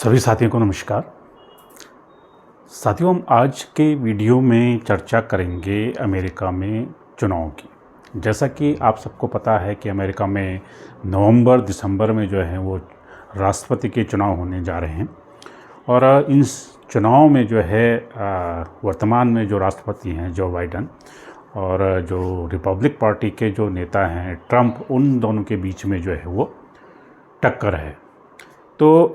सभी साथियों को नमस्कार। साथियों, हम आज के वीडियो में चर्चा करेंगे अमेरिका में चुनाव की। जैसा कि आप सबको पता है कि अमेरिका में नवंबर-दिसंबर में जो है वो राष्ट्रपति के चुनाव होने जा रहे हैं और इन चुनाव में जो है वर्तमान में जो राष्ट्रपति हैं जो बाइडेन और जो रिपब्लिक पार्टी के जो नेता हैं ट्रंप, उन दोनों के बीच में जो है वो टक्कर है। तो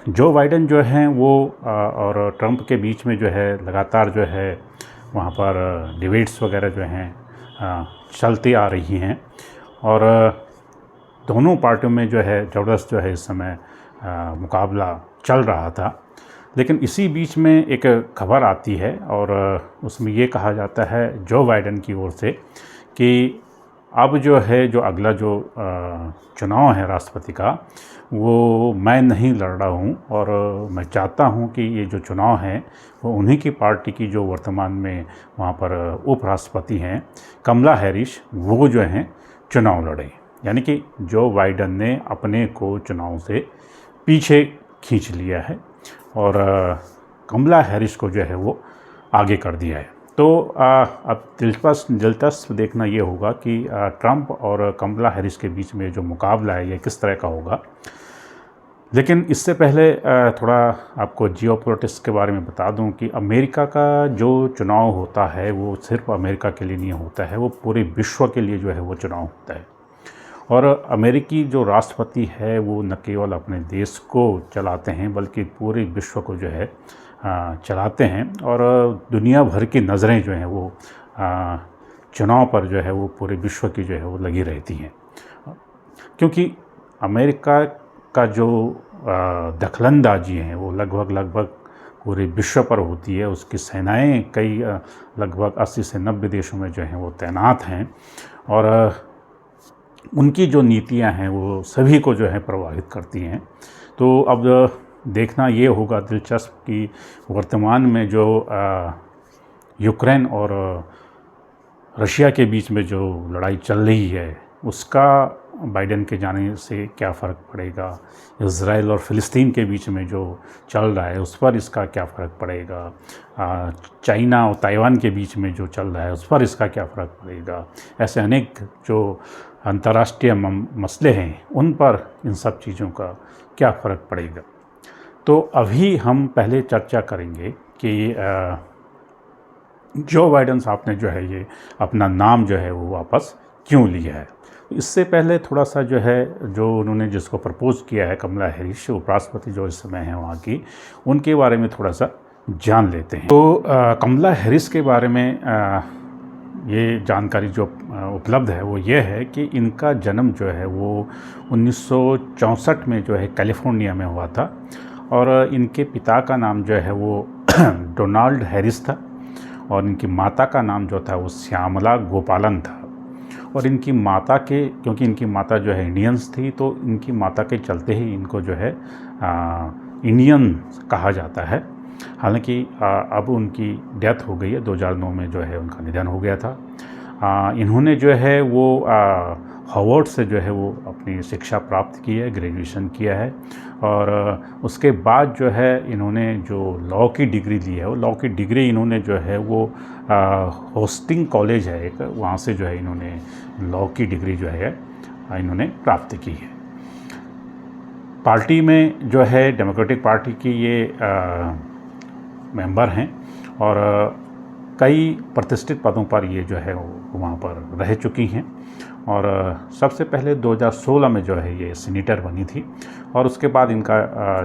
जो बाइडेन जो हैं वो और ट्रंप के बीच में जो है लगातार जो है वहाँ पर डिबेट्स वगैरह जो हैं चलती आ रही हैं और दोनों पार्टियों में जो है ज़बरदस्त जो है इस समय मुकाबला चल रहा था। लेकिन इसी बीच में एक खबर आती है और उसमें ये कहा जाता है जो बाइडेन की ओर से कि अब जो है जो अगला जो चुनाव है राष्ट्रपति का, वो मैं नहीं लड़ रहा हूँ और मैं चाहता हूँ कि ये जो चुनाव है वो उन्हीं की पार्टी की जो वर्तमान में वहाँ पर उपराष्ट्रपति हैं कमला हैरिस, वो जो हैं चुनाव लड़ें। यानी कि जो बाइडेन ने अपने को चुनाव से पीछे खींच लिया है और कमला हैरिस को जो है वो आगे कर दिया है। तो अब दिलचस्प देखना ये होगा कि ट्रंप और कमला हैरिस के बीच में जो मुकाबला है ये किस तरह का होगा। लेकिन इससे पहले थोड़ा आपको जियोपॉलिटिक्स के बारे में बता दूं कि अमेरिका का जो चुनाव होता है वो सिर्फ अमेरिका के लिए नहीं होता है, वो पूरे विश्व के लिए जो है वो चुनाव होता है। और अमेरिकी जो राष्ट्रपति है वो न केवल अपने देश को चलाते हैं बल्कि पूरे विश्व को जो है चलाते हैं और दुनिया भर की नज़रें जो हैं वो चुनाव पर जो है वो पूरे विश्व की जो है वो लगी रहती हैं, क्योंकि अमेरिका का जो दखलंदाजी है वो लगभग पूरे विश्व पर होती है। उसकी सेनाएं कई लगभग 80 से 90 देशों में जो हैं वो तैनात हैं और उनकी जो नीतियां हैं वो सभी को जो है प्रभावित करती हैं। तो अब देखना ये होगा दिलचस्प कि वर्तमान में जो यूक्रेन और रशिया के बीच में जो लड़ाई चल रही है उसका बाइडेन के जाने से क्या फ़र्क पड़ेगा, इज़राइल और फ़िलिस्तीन के बीच में जो चल रहा है उस पर इसका क्या फ़र्क पड़ेगा, चाइना और ताइवान के बीच में जो चल रहा है उस पर इसका क्या फ़र्क पड़ेगा। ऐसे अनेक जो अंतर्राष्ट्रीय मसले हैं उन पर इन सब चीज़ों का क्या फ़र्क पड़ेगा। तो अभी हम पहले चर्चा करेंगे कि जो बाइडेन साहब ने जो है ये अपना नाम जो है वो वापस क्यों लिया है। इससे पहले थोड़ा सा जो है जो उन्होंने जिसको प्रपोज़ किया है कमला हैरिस, उपराष्ट्रपति जो इस समय हैं वहाँ की, उनके बारे में थोड़ा सा जान लेते हैं। तो कमला हैरिस के बारे में ये जानकारी जो उपलब्ध है वो ये है कि इनका जन्म जो है वो 1964 में जो है कैलिफोर्निया में हुआ था और इनके पिता का नाम जो है वो डोनाल्ड हैरिस था और इनकी माता का नाम जो था वो श्यामला गोपालन था। और इनकी माता के, क्योंकि इनकी माता जो है इंडियंस थी, तो इनकी माता के चलते ही इनको जो है इंडियन कहा जाता है। हालांकि अब उनकी डेथ हो गई है, 2009 में जो है उनका निधन हो गया था। इन्होंने जो है वो हार्वर्ड से जो है वो अपनी शिक्षा प्राप्त की है, ग्रेजुएशन किया है और उसके बाद जो है इन्होंने जो लॉ की डिग्री ली है वो लॉ की डिग्री इन्होंने जो है वो होस्टिंग कॉलेज है एक, वहाँ से जो है इन्होंने लॉ की डिग्री जो है इन्होंने प्राप्त की है। पार्टी में जो है डेमोक्रेटिक पार्टी की ये मेंबर हैं और कई प्रतिष्ठित पदों पर ये जो है वहाँ पर रह चुकी हैं और सबसे पहले 2016 में जो है ये सीनेटर बनी थी और उसके बाद इनका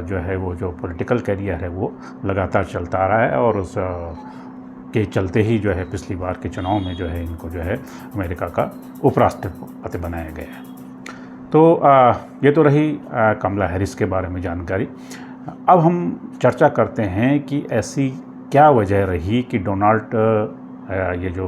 जो है वो जो पॉलिटिकल कैरियर है वो लगातार चलता आ रहा है और उस के चलते ही जो है पिछली बार के चुनाव में जो है इनको जो है अमेरिका का उपराष्ट्रपति बनाया गया है। तो ये तो रही कमला हैरिस के बारे में जानकारी। अब हम चर्चा करते हैं कि ऐसी क्या वजह रही कि डोनाल्ड ये जो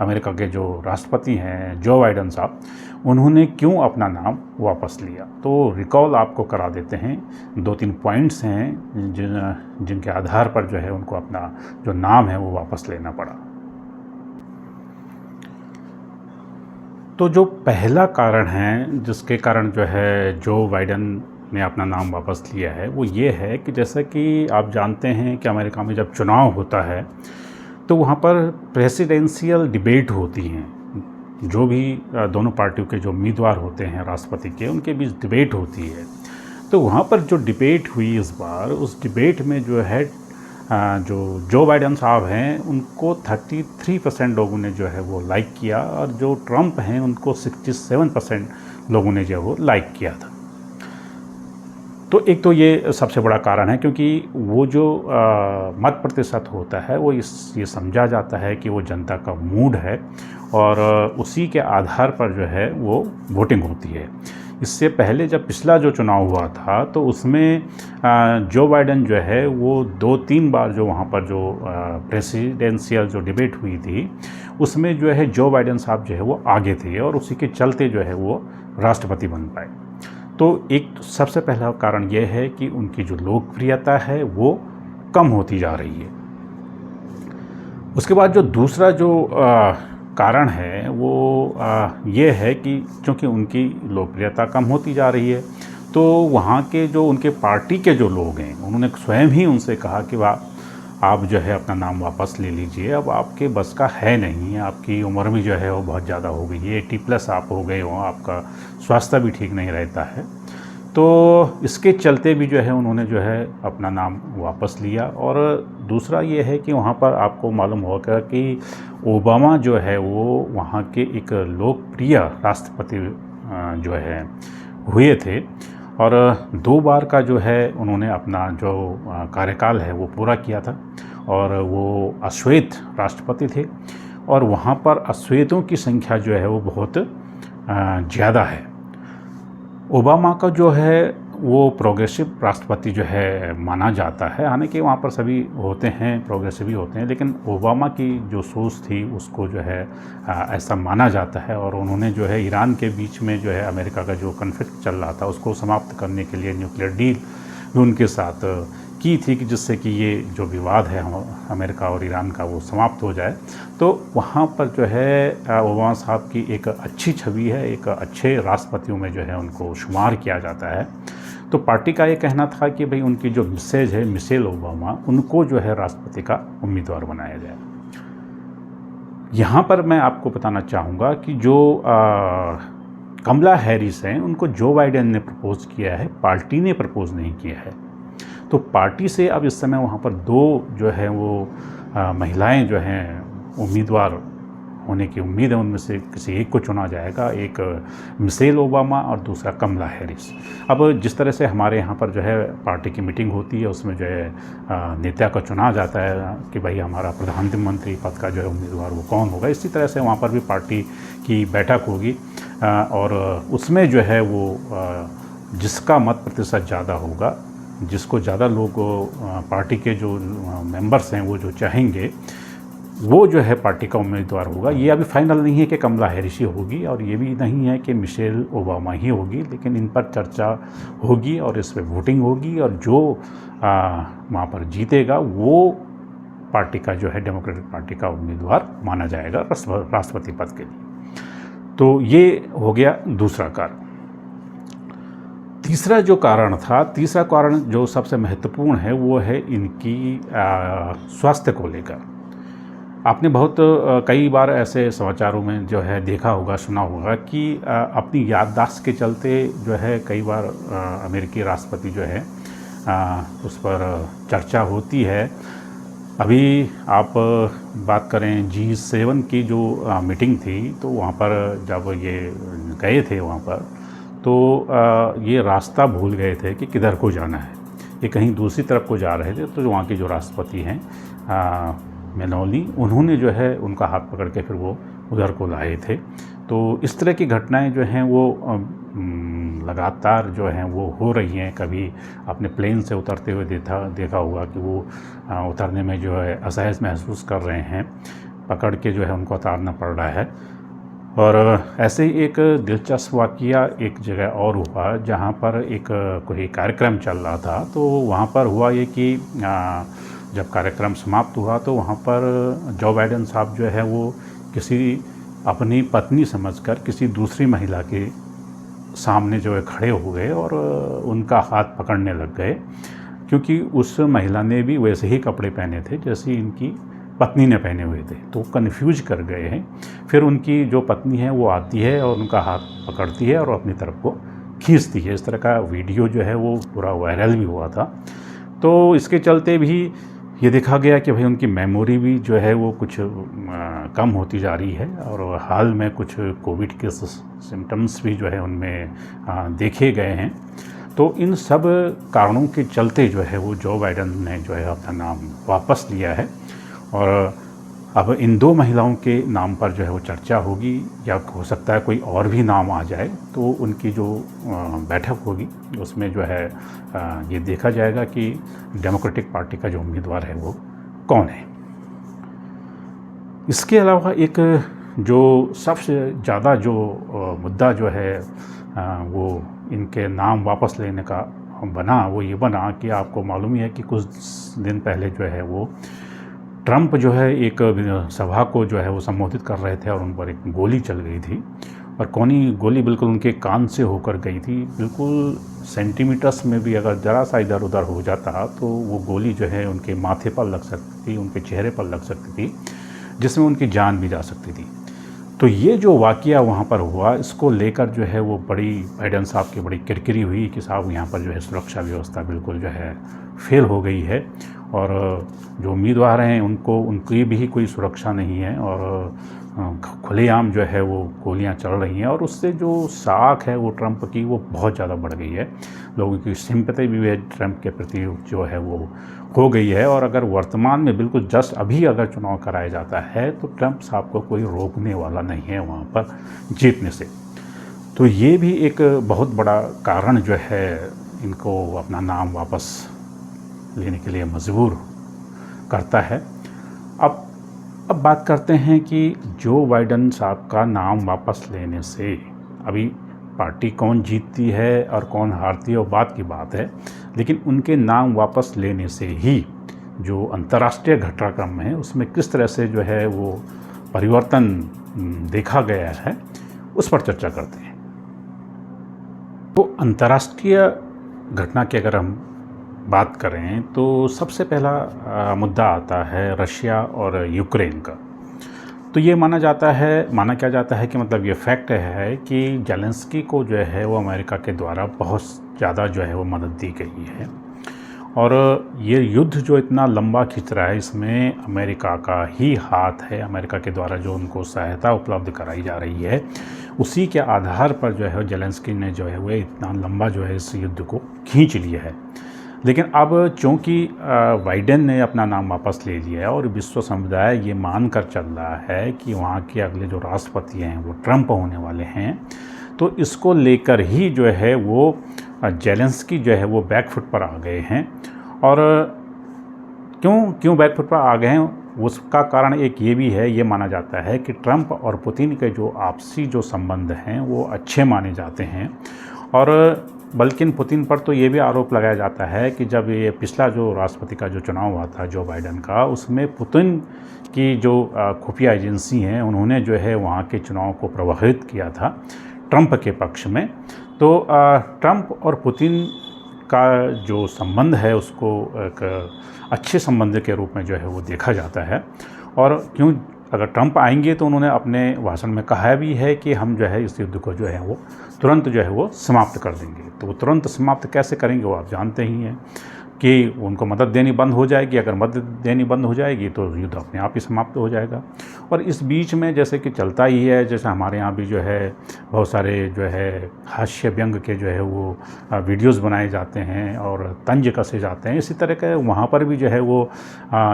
अमेरिका के जो राष्ट्रपति हैं जो बाइडेन साहब, उन्होंने क्यों अपना नाम वापस लिया। तो रिकॉल आपको करा देते हैं, 2-3 पॉइंट्स हैं जिनके आधार पर जो है उनको अपना जो नाम है वो वापस लेना पड़ा। तो जो पहला कारण है जिसके कारण जो है जो बाइडेन ने अपना नाम वापस लिया है वो ये है कि जैसा कि आप जानते हैं कि अमेरिका में जब चुनाव होता है तो वहाँ पर प्रेसिडेंशियल डिबेट होती हैं। जो भी दोनों पार्टियों के जो उम्मीदवार होते हैं राष्ट्रपति के, उनके बीच डिबेट होती है। तो वहाँ पर जो डिबेट हुई इस बार, उस डिबेट में जो है जो जो बाइडेन साहब हैं उनको 33% लोगों ने जो है वो लाइक किया, और जो ट्रंप हैं उनको 67% लोगों ने जो है वो लाइक किया था। तो एक तो ये सबसे बड़ा कारण है, क्योंकि वो जो मत प्रतिशत होता है वो ये समझा जाता है कि वो जनता का मूड है, और उसी के आधार पर जो है वो वोटिंग होती है। इससे पहले जब पिछला जो चुनाव हुआ था तो उसमें जो बाइडेन जो है वो 2-3 बार जो वहाँ पर जो प्रेसिडेंशियल जो डिबेट हुई थी उसमें जो है जो बाइडेन साहब जो है वो आगे थे, और उसी के चलते जो है वो राष्ट्रपति बन पाए। तो एक सबसे पहला कारण ये है कि उनकी जो लोकप्रियता है वो कम होती जा रही है। उसके बाद जो दूसरा जो कारण है वो ये है कि क्योंकि उनकी लोकप्रियता कम होती जा रही है तो वहाँ के जो उनके पार्टी के जो लोग हैं उन्होंने स्वयं ही उनसे कहा कि आप जो है अपना नाम वापस ले लीजिए, अब आपके बस का है नहीं, आपकी उम्र भी जो है वो बहुत ज़्यादा हो गई है, 80+ आप हो गए हो, आपका स्वास्थ्य भी ठीक नहीं रहता है। तो इसके चलते भी जो है उन्होंने जो है अपना नाम वापस लिया। और दूसरा ये है कि वहाँ पर आपको मालूम होगा कि ओबामा जो है वो वहाँ के एक लोकप्रिय राष्ट्रपति जो है हुए थे, और 2 बार का जो है उन्होंने अपना जो कार्यकाल है वो पूरा किया था, और वो अश्वेत राष्ट्रपति थे, और वहाँ पर अश्वेतों की संख्या जो है वो बहुत ज़्यादा है। ओबामा का जो है वो प्रोग्रेसिव राष्ट्रपति जो है माना जाता है, हालांकि वहाँ पर सभी होते हैं प्रोग्रेसिव ही होते हैं, लेकिन ओबामा की जो सोच थी उसको जो है ऐसा माना जाता है। और उन्होंने जो है ईरान के बीच में जो है अमेरिका का जो कन्फ्लिक्ट चल रहा था उसको समाप्त करने के लिए न्यूक्लियर डील भी उनके साथ की थी, कि जिससे कि ये जो विवाद है अमेरिका और ईरान का वो समाप्त हो जाए। तो वहाँ पर जो है ओबामा साहब की एक अच्छी छवि है, एक अच्छे राष्ट्रपतियों में जो है उनको शुमार किया जाता है। तो पार्टी का ये कहना था कि भाई उनकी जो मिसेज है मिशेल ओबामा, उनको जो है राष्ट्रपति का उम्मीदवार बनाया जाए। यहाँ पर मैं आपको बताना चाहूँगा कि जो कमला हैरिस हैं उनको जो बाइडेन ने प्रपोज़ किया है, पार्टी ने प्रपोज़ नहीं किया है। तो पार्टी से अब इस समय वहाँ पर 2 जो है वो महिलाएं जो हैं उम्मीदवार होने की उम्मीद है, उनमें से किसी एक को चुना जाएगा, एक मिशेल ओबामा और दूसरा कमला हैरिस। अब जिस तरह से हमारे यहाँ पर जो है पार्टी की मीटिंग होती है उसमें जो है नेता को चुना जाता है कि भाई हमारा प्रधानमंत्री पद का जो है उम्मीदवार वो कौन होगा, इसी तरह से वहाँ पर भी पार्टी की बैठक होगी, और उसमें जो है वो जिसका मत प्रतिशत ज़्यादा होगा, जिसको ज़्यादा लोग पार्टी के जो मेंबर्स हैं वो जो चाहेंगे वो जो है पार्टी का उम्मीदवार होगा। ये अभी फाइनल नहीं है कि कमला हैरिस ही होगी, और ये भी नहीं है कि मिशेल ओबामा ही होगी, लेकिन इन पर चर्चा होगी और इस पर वोटिंग होगी, और जो वहाँ पर जीतेगा वो पार्टी का जो है डेमोक्रेटिक पार्टी का उम्मीदवार माना जाएगा राष्ट्रपति पद के लिए। तो ये हो गया दूसरा कारण। तीसरा जो कारण था, तीसरा कारण जो सबसे महत्वपूर्ण है वो है इनकी स्वास्थ्य को लेकर। आपने बहुत कई बार ऐसे समाचारों में जो है देखा होगा, सुना होगा कि अपनी याददाश्त के चलते जो है कई बार अमेरिकी राष्ट्रपति जो है उस पर चर्चा होती है। अभी आप बात करें G7 की जो मीटिंग थी तो वहाँ पर जब ये गए थे वहाँ पर तो ये रास्ता भूल गए थे कि किधर को जाना है, ये कहीं दूसरी तरफ को जा रहे थे। तो वहाँ के जो राष्ट्रपति हैं मेलोनी, उन्होंने जो है उनका हाथ पकड़ के फिर वो उधर को लाए थे। तो इस तरह की घटनाएं जो हैं वो लगातार जो हैं वो हो रही हैं। कभी आपने प्लेन से उतरते हुए देखा होगा कि वो उतरने में जो है असहज महसूस कर रहे हैं, पकड़ के जो है उनको उतारना पड़ रहा है। और ऐसे ही एक दिलचस्प वाक़या एक जगह और हुआ जहाँ पर एक कोई कार्यक्रम चल रहा था। तो वहाँ पर हुआ ये कि जब कार्यक्रम समाप्त हुआ तो वहाँ पर जो बाइडेन साहब जो है वो किसी अपनी पत्नी समझकर किसी दूसरी महिला के सामने जो है खड़े हो गए और उनका हाथ पकड़ने लग गए, क्योंकि उस महिला ने भी वैसे ही कपड़े पहने थे जैसे इनकी पत्नी ने पहने हुए थे, तो कन्फ्यूज कर गए हैं। फिर उनकी जो पत्नी है वो आती है और उनका हाथ पकड़ती है और अपनी तरफ को खींचती है। इस तरह का वीडियो जो है वो पूरा वायरल भी हुआ था। तो इसके चलते भी ये देखा गया कि भाई उनकी मेमोरी भी जो है वो कुछ कम होती जा रही है, और हाल में कुछ कोविड के सिम्टम्स भी जो है उनमें देखे गए हैं। तो इन सब कारणों के चलते जो है वो जो बाइडेन ने जो है अपना नाम वापस लिया है, और अब इन 2 महिलाओं के नाम पर जो है वो चर्चा होगी, या हो सकता है कोई और भी नाम आ जाए। तो उनकी जो बैठक होगी उसमें जो है ये देखा जाएगा कि डेमोक्रेटिक पार्टी का जो उम्मीदवार है वो कौन है। इसके अलावा एक जो सबसे ज़्यादा जो मुद्दा जो है वो इनके नाम वापस लेने का बना, वो ये बना कि आपको मालूम ही है कि कुछ दिन पहले जो है वो ट्रंप जो है एक सभा को जो है वो संबोधित कर रहे थे और उन पर एक गोली चल गई थी, और कौनी गोली बिल्कुल उनके कान से होकर गई थी। बिल्कुल सेंटीमीटर्स में भी अगर ज़रा सा इधर उधर हो जाता तो वो गोली जो है उनके माथे पर लग सकती थी, उनके चेहरे पर लग सकती थी, जिसमें उनकी जान भी जा सकती थी। तो ये जो वाक़या वहाँ पर हुआ, इसको लेकर जो है वो बड़ी बाइडेन साहब की बड़ी किरकिरी हुई कि साहब यहाँ पर जो है सुरक्षा व्यवस्था बिल्कुल जो है फेल हो गई है, और जो उम्मीदवार हैं उनकी भी कोई सुरक्षा नहीं है, और खुलेआम जो है वो गोलियां चल रही हैं, और उससे जो साख है वो ट्रंप की वो बहुत ज़्यादा बढ़ गई है। लोगों की सिंपैथी भी ट्रंप के प्रति जो है वो हो गई है, और अगर वर्तमान में बिल्कुल जस्ट अभी अगर चुनाव कराया जाता है तो ट्रंप साहब को कोई रोकने वाला नहीं है वहाँ पर जीतने से। तो ये भी एक बहुत बड़ा कारण जो है इनको अपना नाम वापस लेने के लिए मजबूर करता है। अब बात करते हैं कि जो बाइडेन साहब का नाम वापस लेने से अभी पार्टी कौन जीतती है और कौन हारती है वो बात की बात है, लेकिन उनके नाम वापस लेने से ही जो अंतर्राष्ट्रीय घटनाक्रम है उसमें किस तरह से जो है वो परिवर्तन देखा गया है, उस पर चर्चा करते हैं। तो अंतर्राष्ट्रीय घटना की अगर हम बात करें तो सबसे पहला मुद्दा आता है रशिया और यूक्रेन का। तो ये माना क्या जाता है कि मतलब ये फैक्ट है कि जेलेंस्की को जो है वो अमेरिका के द्वारा बहुत ज़्यादा जो है वो मदद दी गई है, और ये युद्ध जो इतना लंबा खिंच रहा है इसमें अमेरिका का ही हाथ है। अमेरिका के द्वारा जो उनको सहायता उपलब्ध कराई जा रही है उसी के आधार पर जो है जेलेंस्की ने जो है वो इतना लंबा जो है इस युद्ध को खींच लिया है। लेकिन अब चूँकि बाइडेन ने अपना नाम वापस ले लिया है और विश्व समुदाय ये मान कर चल रहा है कि वहाँ के अगले जो राष्ट्रपति हैं वो ट्रंप होने वाले हैं, तो इसको लेकर ही जो है वो जेलेंस्की जो है वो बैकफुट पर आ गए हैं। और क्यों बैकफुट पर आ गए हैं उसका कारण एक ये भी है, ये माना जाता है कि ट्रंप और पुतिन के जो आपसी जो संबंध हैं वो अच्छे माने जाते हैं, और बल्कि पुतिन पर तो ये भी आरोप लगाया जाता है कि जब ये पिछला जो राष्ट्रपति का जो चुनाव हुआ था जो बाइडेन का, उसमें पुतिन की जो खुफिया एजेंसी हैं उन्होंने जो है वहाँ के चुनाव को प्रभावित किया था ट्रंप के पक्ष में। तो ट्रंप और पुतिन का जो संबंध है उसको एक अच्छे संबंध के रूप में जो है वो देखा जाता है। और अगर ट्रंप आएंगे तो उन्होंने अपने भाषण में कहा भी है कि हम जो है इस युद्ध को जो है वो तुरंत जो है वो समाप्त कर देंगे। तो वो तुरंत समाप्त कैसे करेंगे वो आप जानते ही हैं कि उनको मदद देनी बंद हो जाएगी। अगर मदद देनी बंद हो जाएगी तो युद्ध अपने आप ही समाप्त हो जाएगा। और इस बीच में जैसे कि चलता ही है, जैसे हमारे यहाँ भी जो है बहुत सारे जो है हास्य व्यंग के जो है वो वीडियोस बनाए जाते हैं और तंज कसे जाते हैं, इसी तरह के वहाँ पर भी जो है वो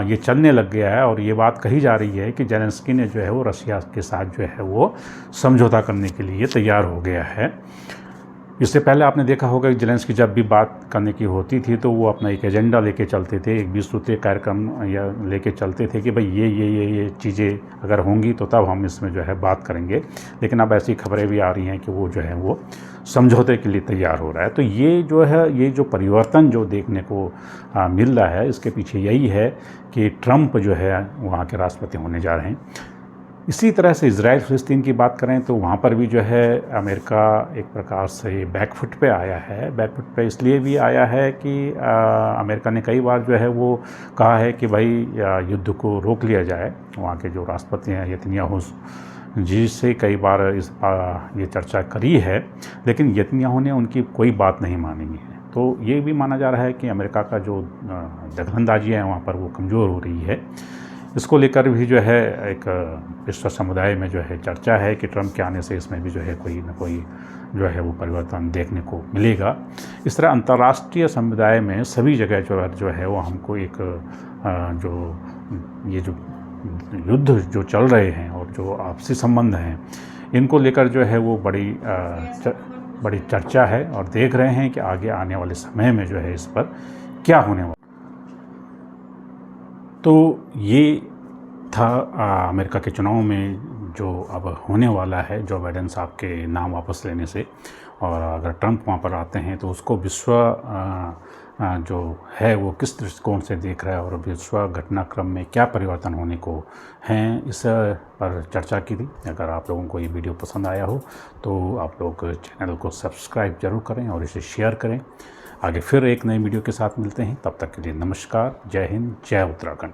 ये चलने लग गया है। और ये बात कही जा रही है कि जेलेंस्की ने जो है वो रशिया के साथ जो है वो समझौता करने के लिए तैयार हो गया है। इससे पहले आपने देखा होगा कि जेलेंस्की जब भी बात करने की होती थी तो वो अपना एक एजेंडा लेके चलते थे, एक 20 सूत्रीय कार्यक्रम या लेके चलते थे कि भाई ये चीज़ें अगर होंगी तो तब हम इसमें जो है बात करेंगे। लेकिन अब ऐसी खबरें भी आ रही हैं कि वो जो है वो समझौते के लिए तैयार हो रहा है। तो ये जो है ये जो परिवर्तन जो देखने को मिल रहा है इसके पीछे यही है कि ट्रंप जो है वहाँ के राष्ट्रपति होने जा रहे हैं। इसी तरह से इज़राइल फ़िलिस्तीन की बात करें तो वहाँ पर भी जो है अमेरिका एक प्रकार से बैकफुट पे आया है। बैकफुट पे इसलिए भी आया है कि अमेरिका ने कई बार जो है वो कहा है कि भाई युद्ध को रोक लिया जाए। वहाँ के जो राष्ट्रपति हैं नेतन्याहू जी से कई बार ये चर्चा करी है, लेकिन नेतन्याहू ने उनकी कोई बात नहीं मानी है। तो ये भी माना जा रहा है कि अमेरिका का जो दखलंदाजी है वहाँ पर वो कमज़ोर हो रही है। इसको लेकर भी जो है एक विश्व समुदाय में जो है चर्चा है कि ट्रंप के आने से इसमें भी जो है कोई न कोई जो है वो परिवर्तन देखने को मिलेगा। इस तरह अंतर्राष्ट्रीय समुदाय में सभी जगह जो है वो हमको एक ये जो युद्ध जो चल रहे हैं और जो आपसी संबंध हैं, इनको लेकर जो है वो बड़ी चर्चा है और देख रहे हैं कि आगे आने वाले समय में जो है इस पर क्या होने वाला। तो ये था अमेरिका के चुनाव में जो अब होने वाला है जो बाइडेन साहब के नाम वापस लेने से, और अगर ट्रंप वहाँ पर आते हैं तो उसको विश्व जो है वो किस दृष्टिकोण से देख रहा है और विश्व घटनाक्रम में क्या परिवर्तन होने को हैं, इस पर चर्चा की थी। अगर आप लोगों को ये वीडियो पसंद आया हो तो आप लोग चैनल को सब्सक्राइब जरूर करें और इसे शेयर करें। आगे फिर एक नई वीडियो के साथ मिलते हैं, तब तक के लिए नमस्कार, जय हिंद, जय उत्तराखंड।